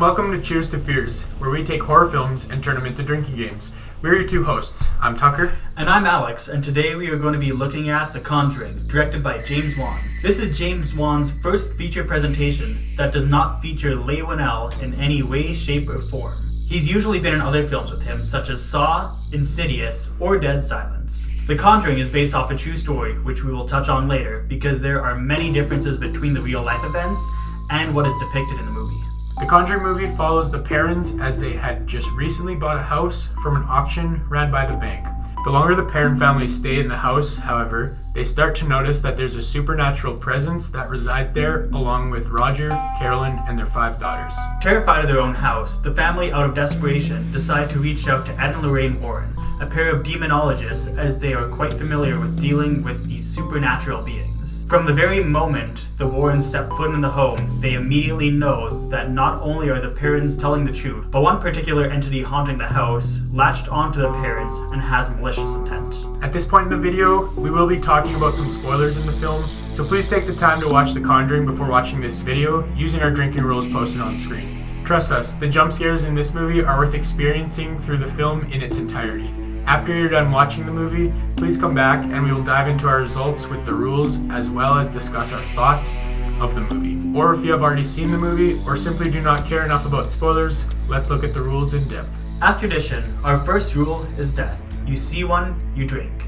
welcome to Cheers to Fears, where we take horror films and turn them into drinking games. We're your two hosts. I'm Tucker. And I'm Alex, and today we are going to be looking at The Conjuring, directed by James Wan. This is James Wan's first feature presentation that does not feature Leigh Whannell in any way, shape, or form. He's usually been in other films with him, such as Saw, Insidious, or Dead Silence. The Conjuring is based off a true story, which we will touch on later, because there are many differences between the real-life events and what is depicted in the movie. The Conjuring movie follows the Perrons as they had just recently bought a house from an auction ran by the bank. The longer the Perron family stay in the house, however, they start to notice that there's a supernatural presence that resides there, along with Roger, Carolyn, and their 5 daughters. Terrified of their own house, the family, out of desperation, decide to reach out to Ed and Lorraine Warren, a pair of demonologists, as they are quite familiar with dealing with these supernatural beings. From the very moment the Warrens step foot in the home, they immediately know that not only are the Perrons telling the truth, but one particular entity haunting the house latched onto the Perrons and has malicious intent. At this point in the video, we will be talking about some spoilers in the film, so please take the time to watch The Conjuring before watching this video, using our drinking rules posted on screen. Trust us, the jump scares in this movie are worth experiencing through the film in its entirety. After you're done watching the movie, please come back and we will dive into our results with the rules as well as discuss our thoughts of the movie. Or if you have already seen the movie or simply do not care enough about spoilers, let's look at the rules in depth. As tradition, our first rule is death. You see one, you drink.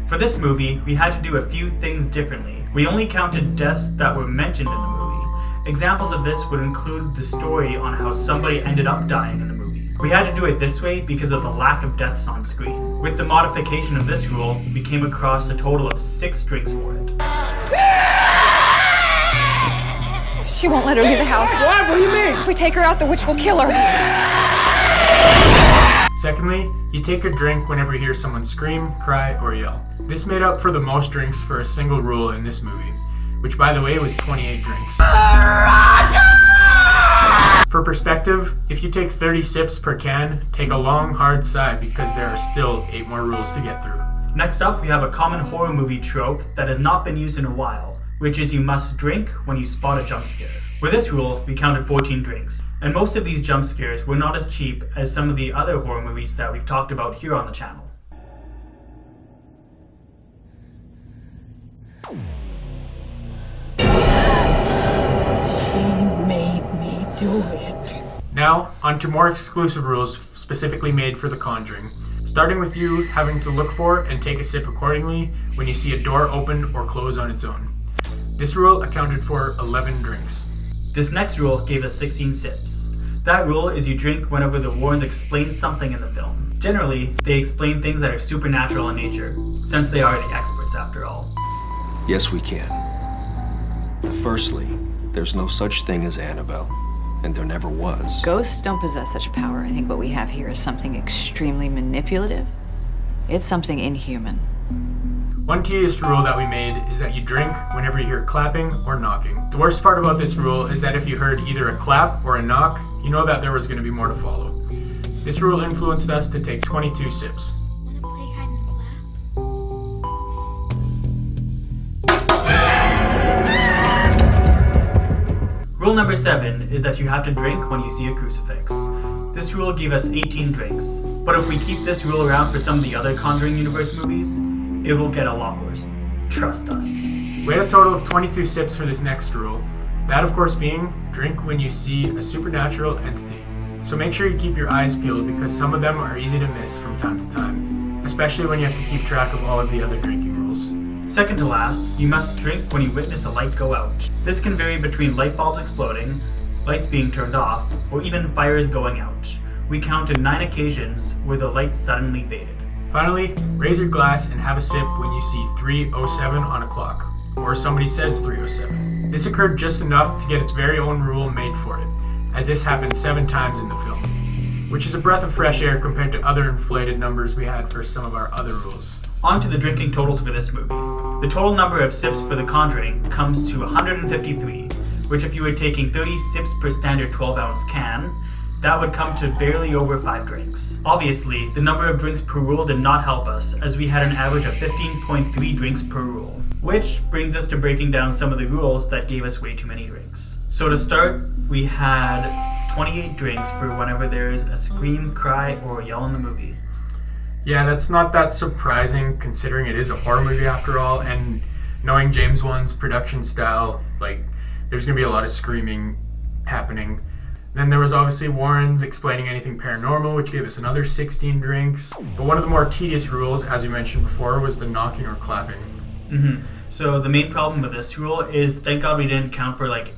For this movie, we had to do a few things differently. We only counted deaths that were mentioned in the movie. Examples of this would include the story on how somebody ended up dying in the movie. We had to do it this way because of the lack of deaths on screen. With the modification of this rule, we came across a total of 6 drinks for it. She won't let her leave the house. What? What do you mean? If we take her out, the witch will kill her. Secondly, you take a drink whenever you hear someone scream, cry, or yell. This made up for the most drinks for a single rule in this movie, which by the way was 28 drinks. For perspective, if you take 30 sips per can, take a long, hard sigh because there are still 8 more rules to get through. Next up, we have a common horror movie trope that has not been used in a while, which is you must drink when you spot a jump scare. With this rule, we counted 14 drinks, and most of these jump scares were not as cheap as some of the other horror movies that we've talked about here on the channel. He made me do it. Now, on to more exclusive rules specifically made for The Conjuring, starting with you having to look for and take a sip accordingly when you see a door open or close on its own. This rule accounted for 11 drinks. This next rule gave us 16 sips. That rule is you drink whenever the Warrens explain something in the film. Generally, they explain things that are supernatural in nature, since they are the experts after all. Yes, we can. Firstly, there's no such thing as Annabelle, and there never was. Ghosts don't possess such power. I think what we have here is something extremely manipulative. It's something inhuman. One tedious rule that we made is that you drink whenever you hear clapping or knocking. The worst part about this rule is that if you heard either a clap or a knock, you know that there was going to be more to follow. This rule influenced us to take 22 sips. Wanna play hide and clap? Rule number 7 is that you have to drink when you see a crucifix. This rule gave us 18 drinks, but if we keep this rule around for some of the other Conjuring Universe movies, it will get a lot worse. Trust us. We had a total of 22 sips for this next rule. That of course being, drink when you see a supernatural entity. So make sure you keep your eyes peeled because some of them are easy to miss from time to time, especially when you have to keep track of all of the other drinking rules. Second to last, you must drink when you witness a light go out. This can vary between light bulbs exploding, lights being turned off, or even fires going out. We counted 9 occasions where the lights suddenly faded. Finally, raise your glass and have a sip when you see 3:07 on a clock, or somebody says 3:07. This occurred just enough to get its very own rule made for it, as this happened 7 times in the film, which is a breath of fresh air compared to other inflated numbers we had for some of our other rules. On to the drinking totals for this movie. The total number of sips for The Conjuring comes to 153, which if you were taking 30 sips per standard 12-ounce can, that would come to barely over 5 drinks. Obviously, the number of drinks per rule did not help us, as we had an average of 15.3 drinks per rule. Which brings us to breaking down some of the rules that gave us way too many drinks. So to start, we had 28 drinks for whenever there's a scream, cry, or yell in the movie. Yeah, that's not that surprising considering it is a horror movie after all, and knowing James Wan's production style, like, there's going to be a lot of screaming happening. Then there was obviously Warren's Explaining Anything Paranormal, which gave us another 16 drinks. But one of the more tedious rules, as we mentioned before, was the knocking or clapping. Mm-hmm. So the main problem with this rule is, thank God we didn't count for like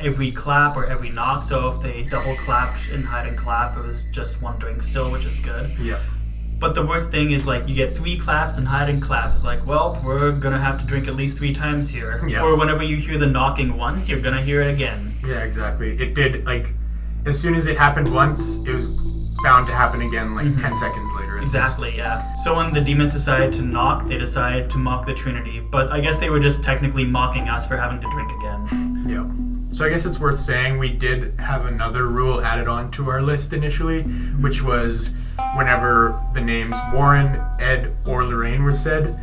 every clap or every knock. So if they double clapped and hide and clap, it was just one drink still, which is good. Yeah. But the worst thing is, like, you get 3 claps and hide and clap. It's like, well, we're gonna have to drink at least 3 times here. Yeah. Or whenever you hear the knocking once, you're gonna hear it again. Yeah, exactly. It did, like, as soon as it happened once, it was bound to happen again, like, 10 seconds later. Exactly, yeah. So when the demons decided to knock, they decided to mock the Trinity. But I guess they were just technically mocking us for having to drink again. Yeah. So I guess it's worth saying we did have another rule added on to our list initially, which was whenever the names Warren, Ed, or Lorraine was said,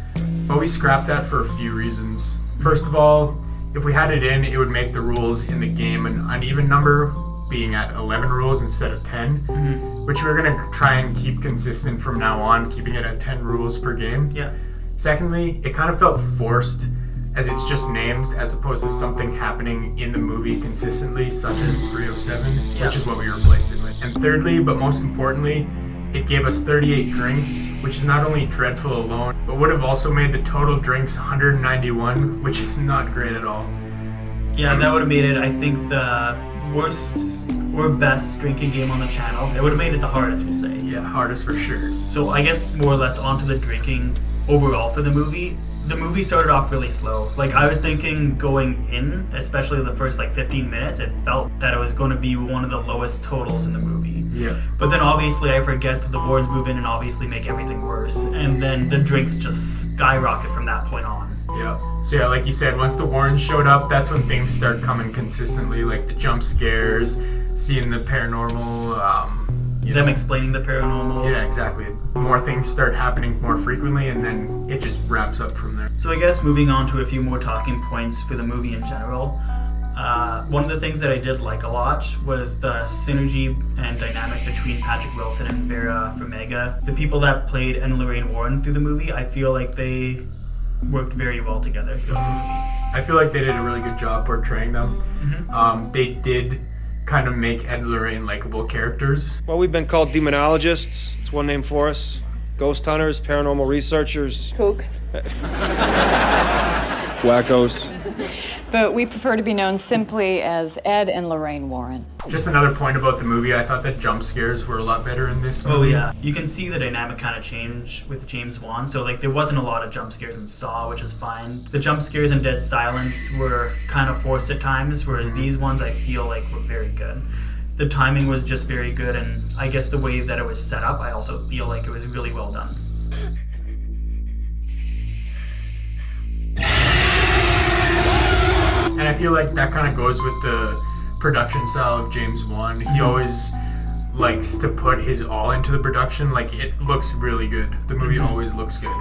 but we scrapped that for a few reasons. First of all, if we had it in, it would make the rules in the game an uneven number, being at 11 rules instead of 10, which we're going to try and keep consistent from now on, keeping it at 10 rules per game. Yeah. Secondly, it kind of felt forced, as it's just names as opposed to something happening in the movie consistently, such as 307, which is what we replaced it with. And thirdly, but most importantly, it gave us 38 drinks, which is not only dreadful alone, but would have also made the total drinks 191, which is not great at all. Yeah, that would have made it, I think, the worst or best drinking game on the channel. It would have made it the hardest, we'll say. Yeah, hardest for sure. So I guess more or less onto the drinking overall for the movie. The movie started off really slow. Like, I was thinking going in, especially the first like 15 minutes, it felt that it was going to be one of the lowest totals in the movie. Yeah. But then obviously I forget that the Warrens move in and obviously make everything worse. And then the drinks just skyrocket from that point on. Yeah. So yeah, like you said, once the Warrens showed up, that's when things start coming consistently, like the jump scares, seeing the paranormal, Them explaining the paranormal. Yeah, exactly. More things start happening more frequently, and then it just wraps up from there. So I guess moving on to a few more talking points for the movie in general. One of the things that I did like a lot was the synergy and dynamic between Patrick Wilson and Vera Farmiga. The people that played Ed and Lorraine Warren through the movie, I feel like they worked very well together throughout the movie. I feel like they did a really good job portraying them. They did kind of make Ed and Lorraine likable characters. Well, we've been called demonologists. It's one name for us. Ghost hunters, paranormal researchers, Kooks. wackos. But we prefer to be known simply as Ed and Lorraine Warren. Just another point about the movie, I thought that jump scares were a lot better in this Oh movie. yeah, you can see the dynamic kind of change with James Wan. So like there wasn't a lot of jump scares in Saw, which is fine. The jump scares in Dead Silence were kind of forced at times, whereas these ones I feel like were very good. The timing was just very good, and I guess the way that it was set up, I also feel like it was really well done. And I feel like that kind of goes with the production style of James Wan. He always likes to put his all into the production. Like, it looks really good. The movie always looks good.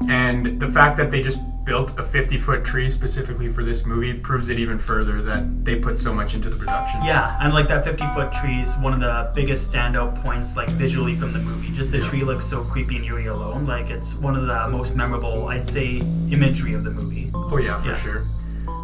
And the fact that they just built a 50-foot tree specifically for this movie proves it even further that they put so much into the production. Yeah, and like that 50-foot tree is one of the biggest standout points, like visually from the movie. Just the tree looks so creepy and eerie alone. Like, it's one of the most memorable, I'd say, imagery of the movie. Oh yeah, for sure.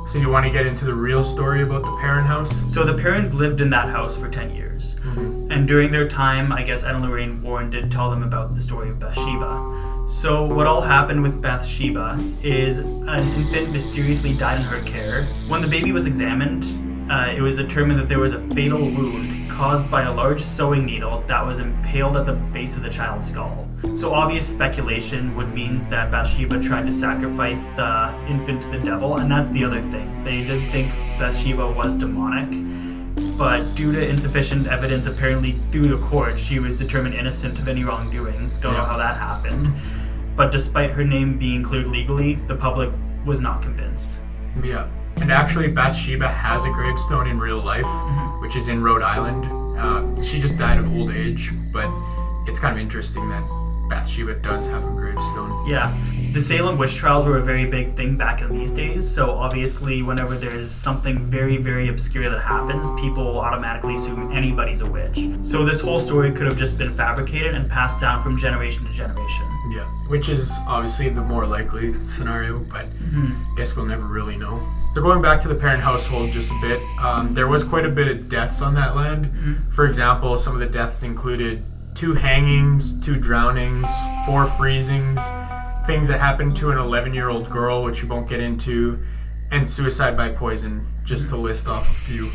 So you want to get into the real story about the parent house? So the parents lived in that house for 10 years. And during their time, I guess Ed and Lorraine Warren did tell them about the story of Bathsheba. So what all happened with Bathsheba is an infant mysteriously died in her care. When the baby was examined, it was determined that there was a fatal wound caused by a large sewing needle that was impaled at the base of the child's skull. So obvious speculation would mean that Bathsheba tried to sacrifice the infant to the devil, and that's the other thing. They did think Bathsheba was demonic, but due to insufficient evidence apparently through the court, she was determined innocent of any wrongdoing. Don't know how that happened. But despite her name being cleared legally, the public was not convinced. Yeah. And actually, Bathsheba has a gravestone in real life, which is in Rhode Island. She just died of old age, but it's kind of interesting that Bathsheba does have a gravestone. Yeah. The Salem witch trials were a very big thing back in these days, so obviously whenever there's something very, very obscure that happens, people automatically assume anybody's a witch. So this whole story could have just been fabricated and passed down from generation to generation. Yeah, which is obviously the more likely scenario, but guess we'll never really know. So going back to the parent household just a bit, there was quite a bit of deaths on that land. For example, some of the deaths included 2 hangings, 2 drownings, 4 freezings, things that happened to an 11-year-old girl, which we won't get into, and suicide by poison, just to list off a few.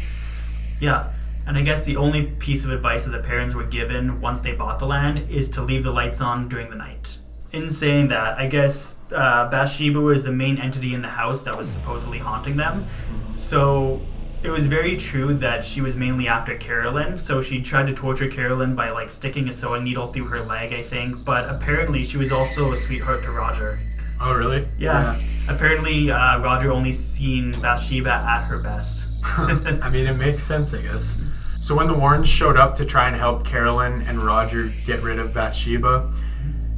Yeah, and I guess the only piece of advice that the parents were given once they bought the land is to leave the lights on during the night. In saying that, I guess Bathsheba was the main entity in the house that was supposedly haunting them. So it was very true that she was mainly after Carolyn, so she tried to torture Carolyn by like sticking a sewing needle through her leg, I think, but apparently she was also a sweetheart to Roger. Oh, really? Yeah. Apparently Roger only seen Bathsheba at her best. I mean, it makes sense, I guess. So when the Warrens showed up to try and help Carolyn and Roger get rid of Bathsheba,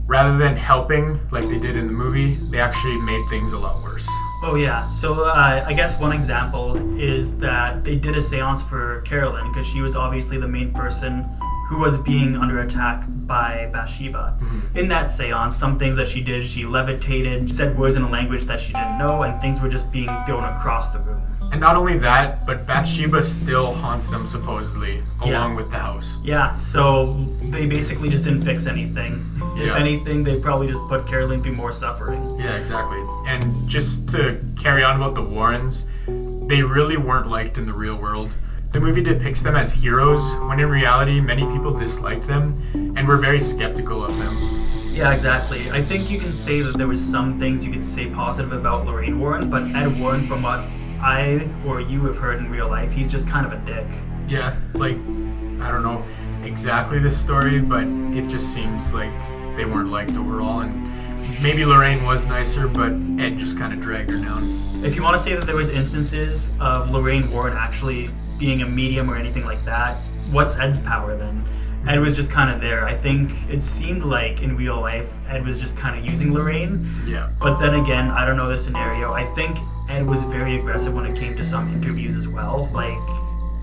rather than helping like they did in the movie, they actually made things a lot worse. Oh yeah, so I guess one example is that they did a seance for Carolyn because she was obviously the main person who was being under attack by Bathsheba. In that seance, some things that she did, she levitated, said words in a language that she didn't know, and things were just being thrown across the room. And not only that, but Bathsheba still haunts them supposedly, along with the house. Yeah, so they basically just didn't fix anything. If anything, they probably just put Carolyn through more suffering. Yeah, exactly. And just to carry on about the Warrens, they really weren't liked in the real world. The movie depicts them as heroes, when in reality, many people disliked them and were very skeptical of them. Yeah, exactly. I think you can say that there was some things you could say positive about Lorraine Warren, but Ed Warren, from what I or you have heard in real life, he's just kind of a dick. Yeah, like, I don't know exactly this story, but it just seems like they weren't liked overall, and maybe Lorraine was nicer, but Ed just kind of dragged her down. If you want to say that there was instances of Lorraine Warren actually being a medium or anything like that, what's Ed's power then? Ed was just kind of there. I think it seemed like in real life, Ed was just kind of using Lorraine. Yeah. But then again, I don't know the scenario. I think Ed was very aggressive when it came to some interviews as well. Like,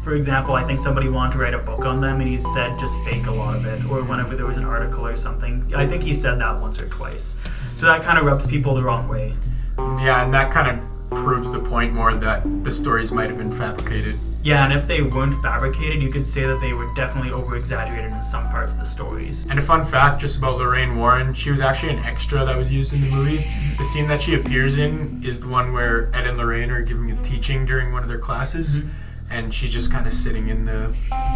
for example, I think somebody wanted to write a book on them and he said just fake a lot of it, or whenever there was an article or something. I think he said that once or twice. So that kind of rubs people the wrong way. Yeah, and that kind of proves the point more that the stories might have been fabricated. Yeah, and if they weren't fabricated, you could say that they were definitely over-exaggerated in some parts of the stories. And a fun fact just about Lorraine Warren, she was actually an extra that was used in the movie. The scene that she appears in is the one where Ed and Lorraine are giving a teaching during one of their classes, and she's just kind of sitting in the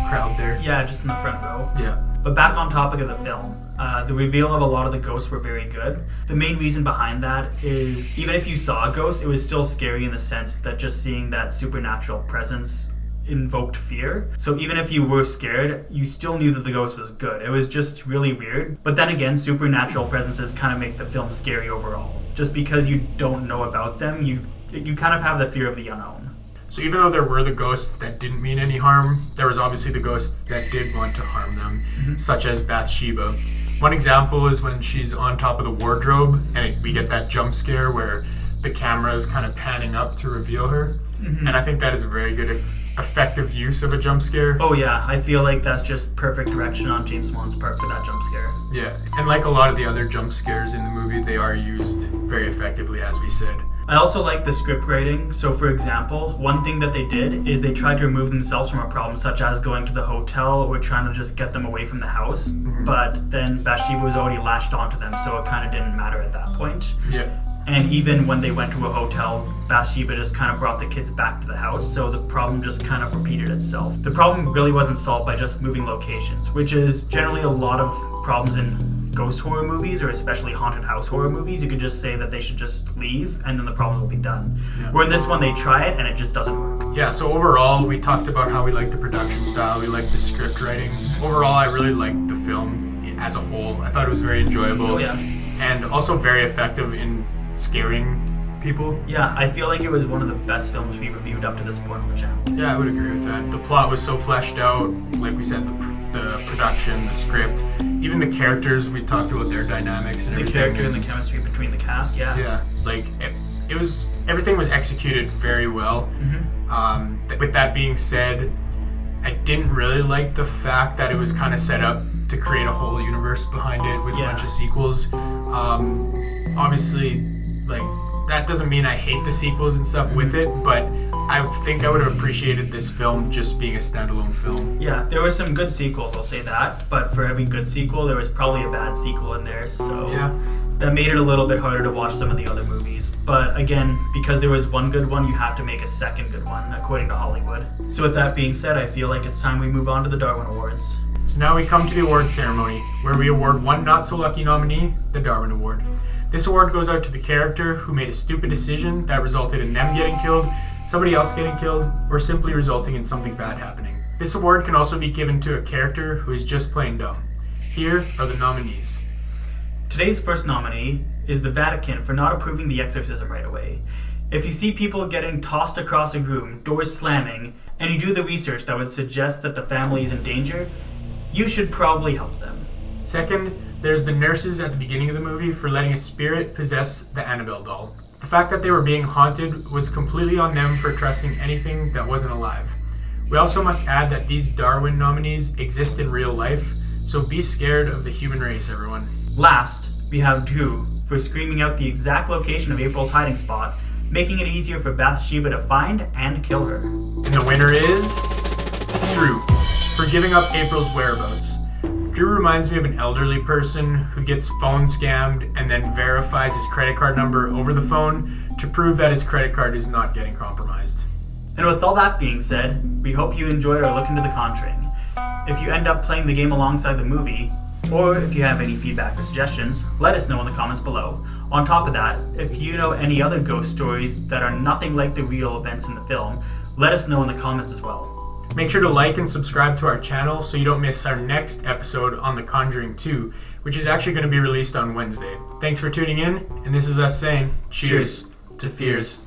crowd there. Yeah, just in the front row. Yeah. But back on topic of the film, the reveal of a lot of the ghosts were very good. The main reason behind that is, even if you saw a ghost, it was still scary in the sense that just seeing that supernatural presence invoked fear. So even if you were scared, you still knew that the ghost was good. It was just really weird. But then again, supernatural presences kind of make the film scary overall. Just because you don't know about them, you kind of have the fear of the unknown. So even though there were the ghosts that didn't mean any harm, there was obviously the ghosts that did want to harm them, such as Bathsheba. One example is when she's on top of the wardrobe and we get that jump scare where the camera is kind of panning up to reveal her. And I think that is a very good effective use of a jump scare. Oh yeah, I feel like that's just perfect direction on James Wan's part for that jump scare. Yeah, and like a lot of the other jump scares in the movie, they are used very effectively, as we said. I also like the script writing. So for example, one thing that they did is they tried to remove themselves from a problem, such as going to the hotel or trying to just get them away from the house. But then Bathsheba was already latched onto them, so it kind of didn't matter at that point. Yeah. And even when they went to a hotel, Bathsheba just kind of brought the kids back to the house, so the problem just kind of repeated itself. The problem really wasn't solved by just moving locations, which is generally a lot of problems in ghost horror movies, or especially haunted house horror movies. You could just say that they should just leave, and then the problem will be done. Yeah. Where in this one, they try it, and it just doesn't work. Yeah, so overall, we talked about how we like the production style, we like the script writing. Overall, I really liked the film as a whole. I thought it was very enjoyable. Oh, yeah. And also very effective in scaring people. Yeah, I feel like it was one of the best films we reviewed up to this point on the channel. Yeah, I would agree with that. The plot was so fleshed out. Like we said, the production, the script, even the characters. We talked about their dynamics and The everything. character and the chemistry between the cast, Yeah, like it was, everything was executed very well. With that being said, I didn't really like the fact that it was kind of set up to create a whole universe behind it with a bunch of sequels. Obviously, like, that doesn't mean I hate the sequels and stuff with it, but I think I would have appreciated this film just being a standalone film. Yeah, there were some good sequels, I'll say that, but for every good sequel, there was probably a bad sequel in there, so that made it a little bit harder to watch some of the other movies. But again, because there was one good one, you have to make a second good one, according to Hollywood. So with that being said, I feel like it's time we move on to the Darwin Awards. So now we come to the award ceremony, where we award one not-so-lucky nominee the Darwin Award. This award goes out to the character who made a stupid decision that resulted in them getting killed, somebody else getting killed, or simply resulting in something bad happening. This award can also be given to a character who is just plain dumb. Here are the nominees. Today's first nominee is the Vatican for not approving the exorcism right away. If you see people getting tossed across a room, doors slamming, and you do the research that would suggest that the family is in danger, you should probably help them. Second, there's the nurses at the beginning of the movie for letting a spirit possess the Annabelle doll. The fact that they were being haunted was completely on them for trusting anything that wasn't alive. We also must add that these Darwin nominees exist in real life, so be scared of the human race, everyone. Last, we have Drew for screaming out the exact location of April's hiding spot, making it easier for Bathsheba to find and kill her. And the winner is Drew for giving up April's whereabouts. Drew reminds me of an elderly person who gets phone scammed and then verifies his credit card number over the phone to prove that his credit card is not getting compromised. And with all that being said, we hope you enjoyed our look into The Conjuring. If you end up playing the game alongside the movie, or if you have any feedback or suggestions, let us know in the comments below. On top of that, if you know any other ghost stories that are nothing like the real events in the film, let us know in the comments as well. Make sure to like and subscribe to our channel so you don't miss our next episode on The Conjuring 2, which is actually going to be released on Wednesday. Thanks for tuning in, and this is us saying cheers to fears.